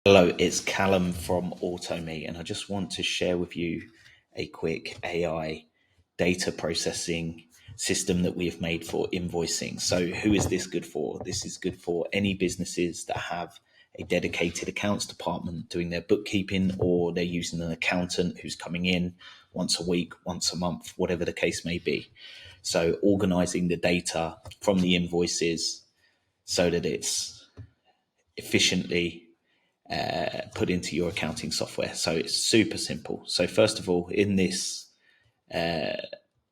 Hello, it's Callum from AutoMe, and I just want to share with you a quick AI data processing system that we have made for invoicing. So, who is this good for? This is good for any businesses that have a dedicated accounts department doing their bookkeeping, or they're using an accountant who's coming in once a week, once a month, whatever the case may be. So, organizing the data from the invoices so that it's efficiently put into your accounting software. So it's super simple. So first of all, in this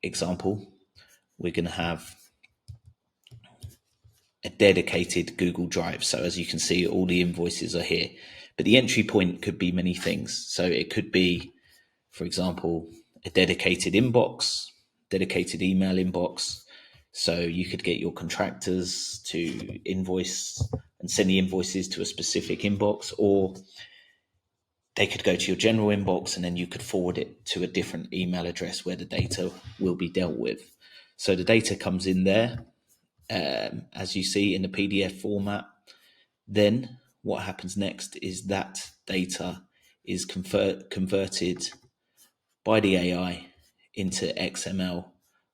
example, we're going to have a dedicated Google Drive. So as you can see, all the invoices are here, but the entry point could be many things. So it could be, for example, a dedicated inbox, dedicated email inbox. So you could get your contractors to invoice and send the invoices to a specific inbox, or they could go to your general inbox and then you could forward it to a different email address where the data will be dealt with. So the data comes in there, as you see, in the PDF format. Then what happens next is that data is converted by the AI into XML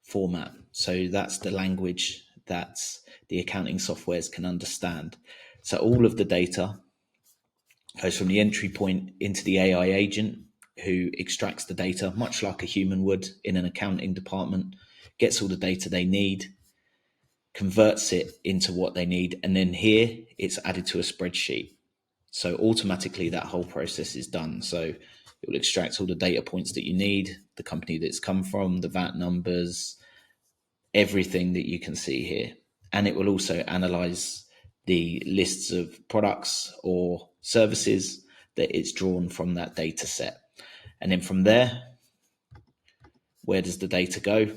format. So that's the language that the accounting softwares can understand. So all of the data goes from the entry point into the AI agent, who extracts the data much like a human would in an accounting department, gets all the data they need, converts it into what they need, and then here it's added to a spreadsheet. So automatically that whole process is done. So it will extract all the data points that you need, the company that it's come from, the VAT numbers, everything that you can see here. And it will also analyze the lists of products or services that it's drawn from that data set. And then from there, where does the data go?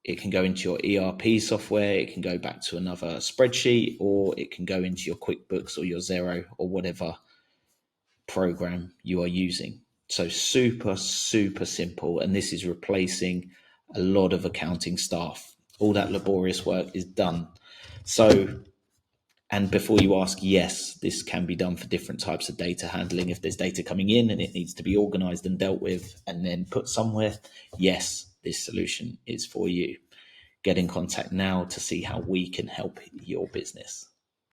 It can go into your ERP software, it can go back to another spreadsheet, or it can go into your QuickBooks or your Xero or whatever program you are using. So super, super simple. And this is replacing a lot of accounting staff. All that laborious work is done. So, and before you ask, yes, this can be done for different types of data handling. If there's data coming in and it needs to be organized and dealt with and then put somewhere, yes, this solution is for you. Get in contact now to see how we can help your business.